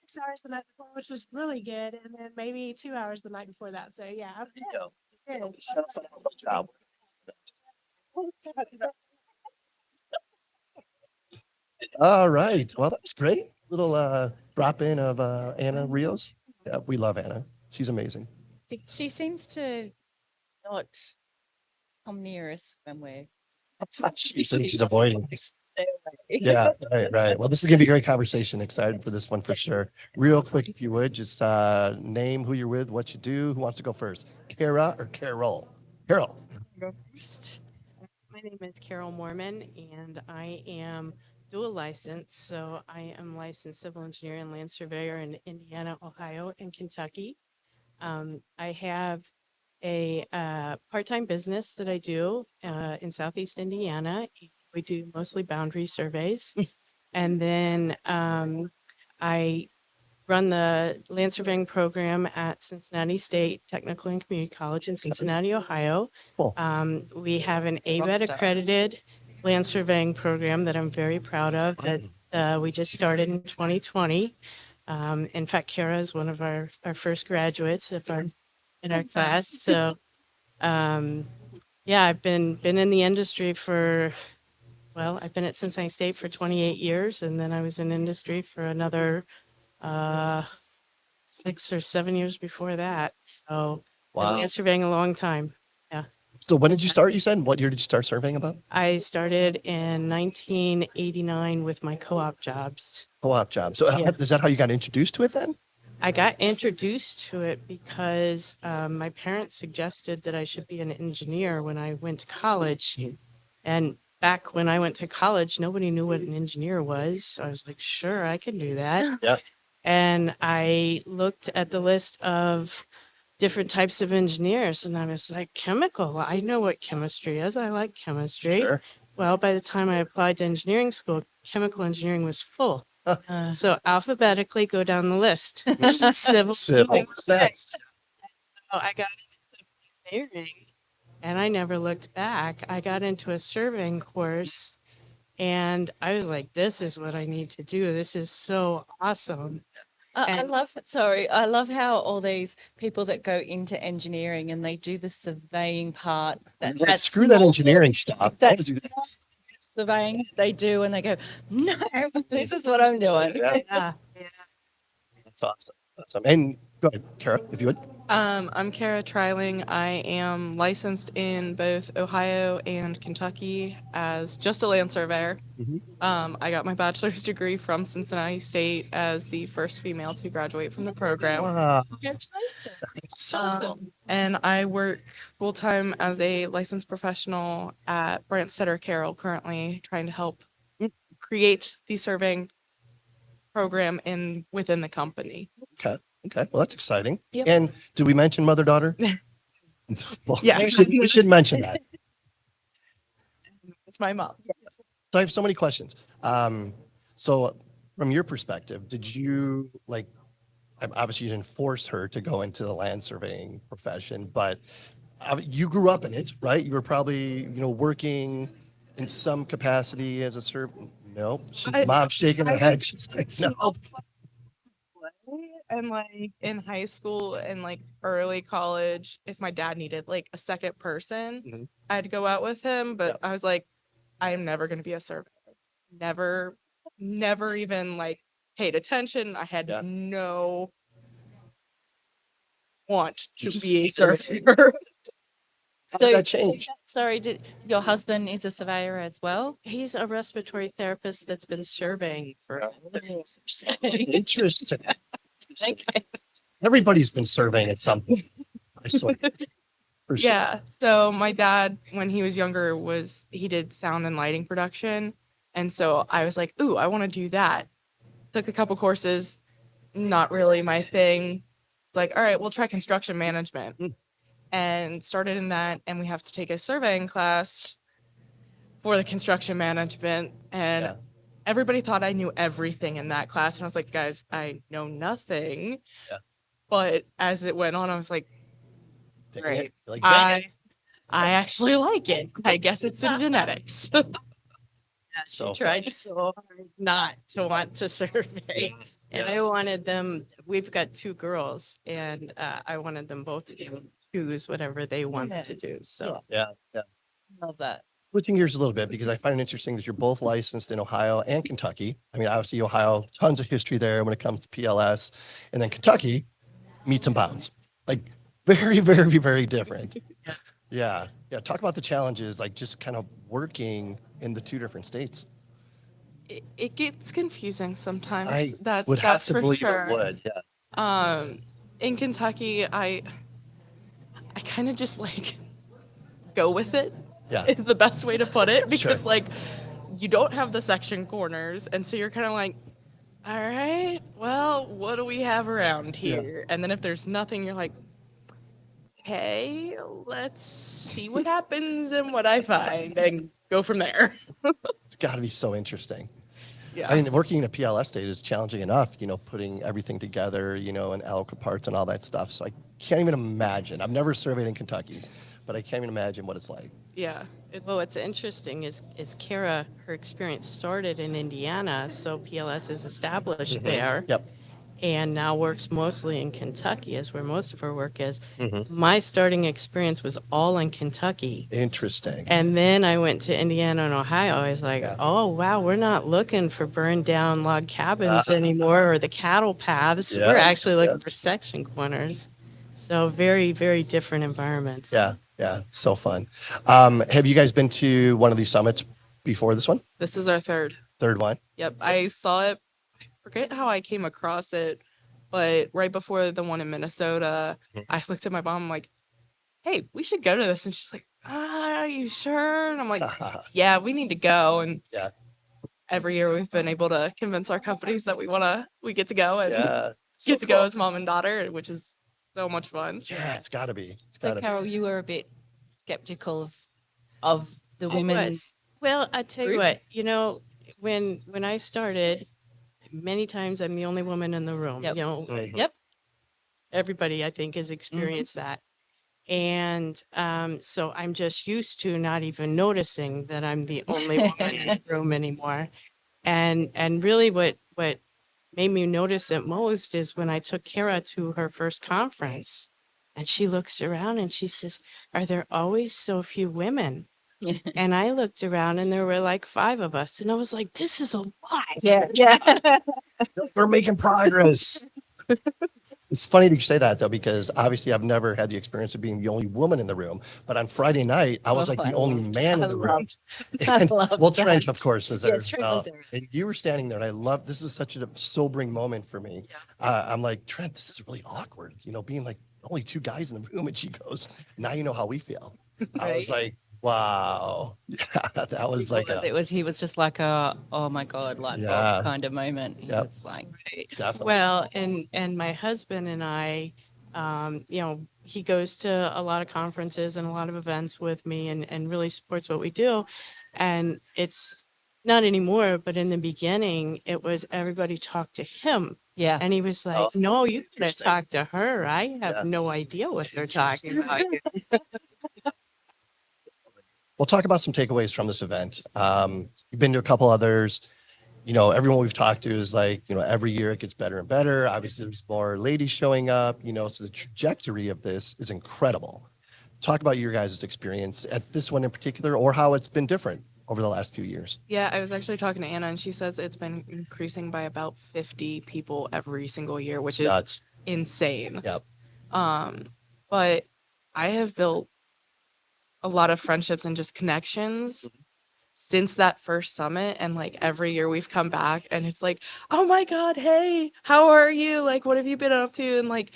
6 hours the night before, which was really good, and then maybe 2 hours the night before that. So yeah, I'm good. Good. Job. All right. Well, that was great. Little drop in of Anna Rios. Yeah, we love Anna. She's amazing. She seems to not come near us when we're She's avoiding us. stay away. Yeah, right. Well, this is gonna be a great conversation. Excited for this one for sure. Real quick, if you would, just name who you're with, what you do. Who wants to go first? Kara or Carol? Carol. Go first. My name is Carol Mormon, and I am dual licensed. So I am licensed civil engineer and land surveyor in Indiana, Ohio, and Kentucky. I have a part-time business that I do in Southeast Indiana. We do mostly boundary surveys, and then I run the land surveying program at Cincinnati State Technical and Community College in Cincinnati, Ohio. Cool. We have an ABET accredited land surveying program that I'm very proud of that we just started in 2020. In fact, Kara is one of our first graduates in our class. So yeah, I've been in the industry I've been at Cincinnati State for 28 years, and then I was in industry for another 6 or 7 years before that. So I've been surveying a long time. Yeah. So when did you start? You said what year did you start surveying about? I started in 1989 with my co-op jobs. Co-op job. So is that how you got introduced to it then? I got introduced to it because my parents suggested that I should be an engineer when I went to college. And back when I went to college, nobody knew what an engineer was. So I was like, sure, I can do that. Yeah. And I looked at the list of different types of engineers, and I was like, chemical. I know what chemistry is. I like chemistry. Sure. Well, by the time I applied to engineering school, chemical engineering was full. So alphabetically go down the list. Civil. Next. So I got into engineering, and I never looked back. I got into a surveying course, and I was like, this is what I need to do. This is so awesome. I love how all these people that go into engineering and they do the surveying part. That's Screw that engineering stuff. That's surveying they do, and they go, no, this is what I'm doing. Yeah. That's awesome. And go ahead, Kara, if you would. I'm Kara Triling. I am licensed in both Ohio and Kentucky as just a land surveyor. I got my bachelor's degree from Cincinnati State as the first female to graduate from the program. Wow. And I work full-time as a licensed professional at Branstetter Carroll, currently trying to help create the surveying program within the company. Okay. Well, that's exciting. Yep. And did we mention mother-daughter? Well, Yeah. we should mention that. It's my mom. So I have so many questions. So from your perspective, did you obviously you didn't force her to go into the land surveying profession, but you grew up in it, right? You were probably, working in some capacity as a servant. No, mom's shaking her head. She's like, no. And in high school and early college, if my dad needed a second person, I'd go out with him. But I was like, I am never going to be a surveyor. Never even paid attention. I had no want to be a surveyor. How did that change? Sorry, did your husband is a surveyor as well? He's a respiratory therapist that's been surveying for years. Interesting. Okay. Everybody's been surveying at some point. I swear. For sure. Yeah. So my dad, when he was younger, he did sound and lighting production. And so I was like, ooh, I want to do that. Took a couple courses, not really my thing. It's like, all right, we'll try construction management. And started in that. And we have to take a surveying class for the construction management. And everybody thought I knew everything in that class. And I was like, guys, I know nothing. Yeah. But as it went on, I was like, great. I I actually like it. I guess it's in genetics. She So tried so hard not to want to survey. And I wanted them, we've got 2 girls, and I wanted them both to choose whatever they wanted to do. So Yeah. Yeah. Love that. Switching gears a little bit because I find it interesting that you're both licensed in Ohio and Kentucky. I mean, obviously Ohio, tons of history there when it comes to PLS, and then Kentucky, meets and bounds. Like very, very, very different. yes. Yeah. Yeah. Talk about the challenges, like just kind of working in the 2 different states. It gets confusing sometimes. I That would have that's to for believe sure. it would. Yeah. In Kentucky, I kind of just like go with it. Yeah. Is the best way to put it, because Sure. like you don't have the section corners, and so you're kind of like, all right, well, what do we have around Yeah. here? And then if there's nothing, you're like, hey, let's see what happens and what I find, and go from there. It's got to be so interesting. Yeah. I mean, working in a PLS state is challenging enough, putting everything together, and ALCA parts and all that stuff. So I can't even imagine. I've never surveyed in Kentucky, but I can't even imagine what it's like. Yeah. Well, what's interesting is Kara, her experience started in Indiana, so PLS is established there. Yep. And now works mostly in Kentucky, is where most of her work is. Mhm. My starting experience was all in Kentucky. Interesting. And then I went to Indiana and Ohio. I was like, Yeah. oh, wow, we're not looking for burned down log cabins anymore, or the cattle paths. Yeah, We're actually looking for section corners. So very, very different environments. Yeah. Yeah. So fun. Have you guys been to one of these summits before this one? This is our third. Third one? Yep. I saw it. I forget how I came across it, but right before the one in Minnesota, I looked at my mom. I'm like, hey, we should go to this. And she's like, are you sure? And I'm like, yeah, we need to go. And Yeah. every year we've been able to convince our companies that we get to go and Yeah. So get to go cool. as mom and daughter, which is so much fun. Yeah, it's got to be. It's So got to be. Carol, you were a bit skeptical of the I women. was. Well, I tell you group? what, when I started, many times I'm the only woman in the room. Yep. Mhm. Yep. Everybody, I think, has experienced that. And so I'm just used to not even noticing that I'm the only woman in the room anymore. And really what made me notice it most is when I took Kara to her first conference, and she looks around and she says, are there always so few women? And I looked around and there were like 5 of us, and I was like, this is a lot. Yeah. We're making progress. It's funny that you say that though, because obviously I've never had the experience of being the only woman in the room. But on Friday night, I was Oh, like the I only loved- man I in the room. loved- I And loved well, Trent, that. of course, was there Yes, as Trent well. was there. And you were standing there, and I love. This is such a sobering moment for me. I'm like, Trent, this is really awkward. Being like only 2 guys in the room, and she goes, "Now you know how we feel." I was Right. like, wow, yeah, that was like He was just like a, oh my God, light bulb Yeah. kind of moment. He Yep. was like, definitely. Well, and my husband and I, he goes to a lot of conferences and a lot of events with me, and really supports what we do. And it's not anymore, but in the beginning, it was everybody talked to him. yeah. And he was like, Oh, no, you gotta interesting. talk to her. I have Yeah. no idea what they're talking about. We'll talk about some takeaways from this event. You've been to a couple others. Everyone we've talked to is like, every year it gets better and better. Obviously, there's more ladies showing up, so the trajectory of this is incredible. Talk about your guys' experience at this one in particular, or how it's been different over the last few years. Yeah, I was actually talking to Anna, and she says it's been increasing by about 50 people every single year, which is Nuts. insane. Yep. But I have built a lot of friendships and just connections since that first summit, and like every year we've come back and it's like, oh my God, hey, how are you? Like, what have you been up to? And like,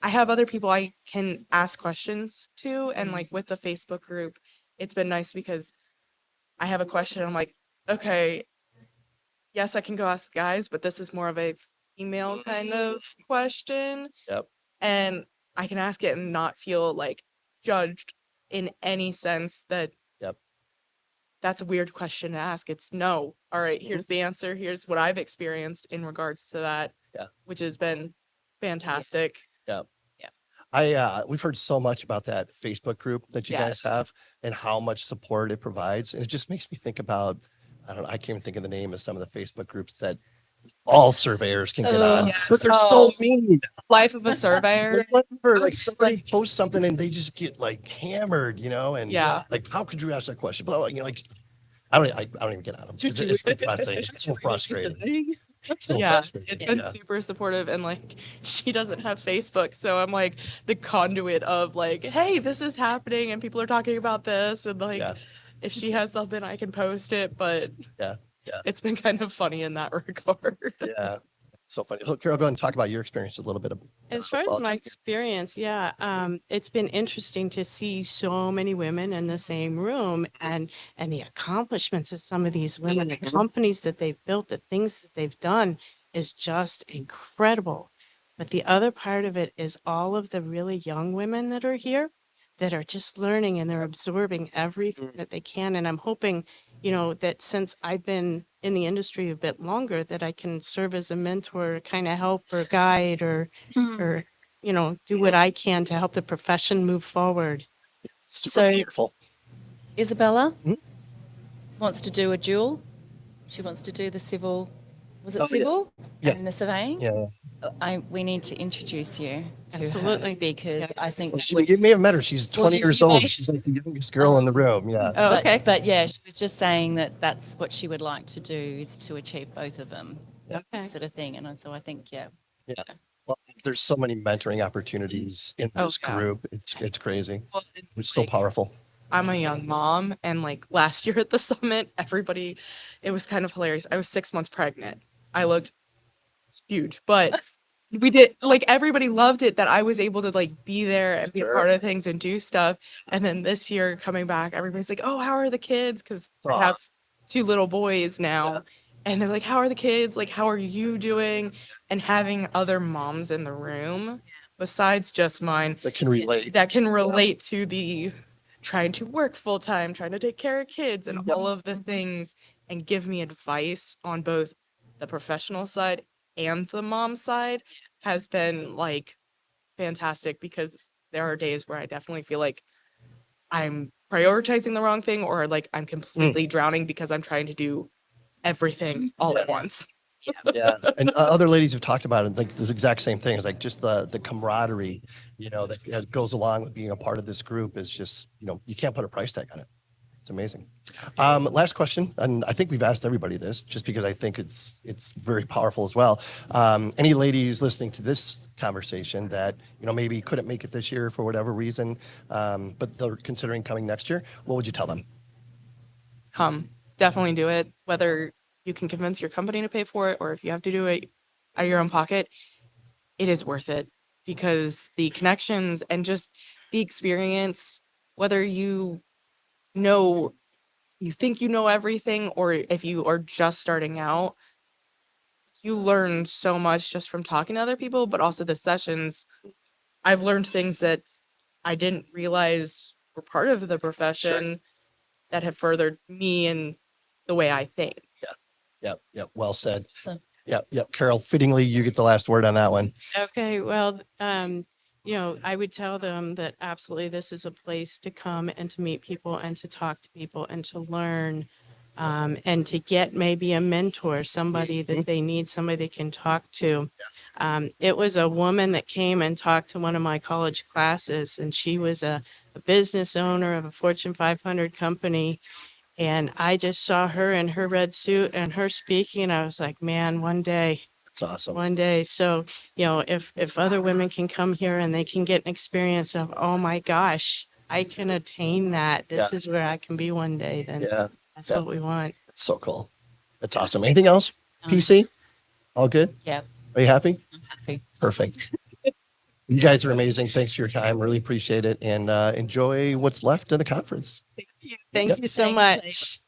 I have other people I can ask questions to, and like with the Facebook group, it's been nice because I have a question. I'm like, okay, yes, I can go ask the guys, but this is more of a female kind of question. Yep. And I can ask it and not feel like judged in any sense that Yep. that's a weird question to ask. It's no. All right, here's the answer. Here's what I've experienced in regards to that. Yeah. Which has been fantastic. We've heard so much about that Facebook group that you guys Yes. have and how much support it provides. And it just makes me think about, I don't know, I can't even think of the name of some of the Facebook groups that all surveyors can get on, Yes. but they're Oh. so mean. Life of a surveyor. Like, whatever, like just somebody like- posts something and they just get like hammered, and Yeah. like, how could you ask that question? Blah, blah, like, I don't even get on them. It's depressing. It's so frustrating. It's so Yeah, frustrating. it's been Yeah. super supportive, and like she doesn't have Facebook, so I'm like the conduit of like, hey, this is happening and people are talking about this, and like Yeah. if she has something I can post it, but Yeah, yeah. it's been kind of funny in that regard. Yeah. It's so funny. So Carol, go ahead and talk about your experience a little bit. As far as my experience, it's been interesting to see so many women in the same room and the accomplishments of some of these women, the companies that they've built, the things that they've done is just incredible. But the other part of it is all of the really young women that are here that are just learning and they're absorbing everything that they can. And I'm hoping, that since I've been in the industry a bit longer, that I can serve as a mentor, kind of help or guide or do what I can to help the profession move forward. Super So- wonderful. Isabella Mhm. wants to do a dual. She wants to do the civil. Was it Oh, yeah. civil Yeah. and the surveying? Yeah. We need to introduce you to Absolutely. her because Yeah. I think Well, that would- you may have met her. She's Well, 20 you- years you old. may- She's like the youngest girl in the room. Yeah. Oh, okay. But yeah, she was just saying that that's what she would like to do is to achieve both of them, Okay. sort of thing. And so I think, yeah, Well, there's so many mentoring opportunities in Oh, this yeah. group. It's crazy. Well, and, It's so like, powerful. I'm a young mom, and like last year at the summit, it was kind of hilarious. I was 6 months pregnant. I looked huge, but we did like everybody loved it that I was able to like be there and be a part of things and do stuff. And then this year coming back, everybody's like, "Oh, how are the kids?" Because I Aw. have 2 little boys now, and they're like, "How are the kids? Like, how are you doing?" And having other moms in the room besides just mine That can relate. that can relate to the trying to work full time, trying to take care of kids and Yep. all of the things and give me advice on both the professional side and the mom side has been like fantastic because there are days where I definitely feel like I'm prioritizing the wrong thing or like I'm completely drowning because I'm trying to do everything all at once. Yeah. And other ladies have talked about it, like this exact same thing. It's like just the camaraderie, that goes along with being a part of this group is just, you can't put a price tag on it. It's amazing. Last question, and I think we've asked everybody this just because I think it's very powerful as well. Any ladies listening to this conversation that, maybe couldn't make it this year for whatever reason, but they're considering coming next year, what would you tell them? Come, definitely do it. Whether you can convince your company to pay for it or if you have to do it out of your own pocket, it is worth it because the connections and just the experience, whether you think you know everything or if you are just starting out, you learn so much just from talking to other people, but also the sessions. I've learned things that I didn't realize were part of the profession that have furthered me in the way I think. Yep. Well said. so Yep. Carol, fittingly, you get the last word on that one. Okay, well, I would tell them that absolutely this is a place to come and to meet people and to talk to people and to learn and to get maybe a mentor, somebody that they need, somebody they can talk to. It was a woman that came and talked to one of my college classes, and she was a business owner of a Fortune 500 company. And I just saw her in her red suit and her speaking, and I was like, man, one day. That's awesome. One day. So, if other women can come here and they can get an experience of, oh my gosh, I can attain that. This is where I can be one day, then Yeah. that's what we want. It's so cool. That's awesome. Anything else? Um, PC? All good? yeah, Are you happy? I'm happy. Perfect. You guys are amazing. Thanks for your time. Really appreciate it. And enjoy what's left of the conference. Thank Yep. you so Thank you. much.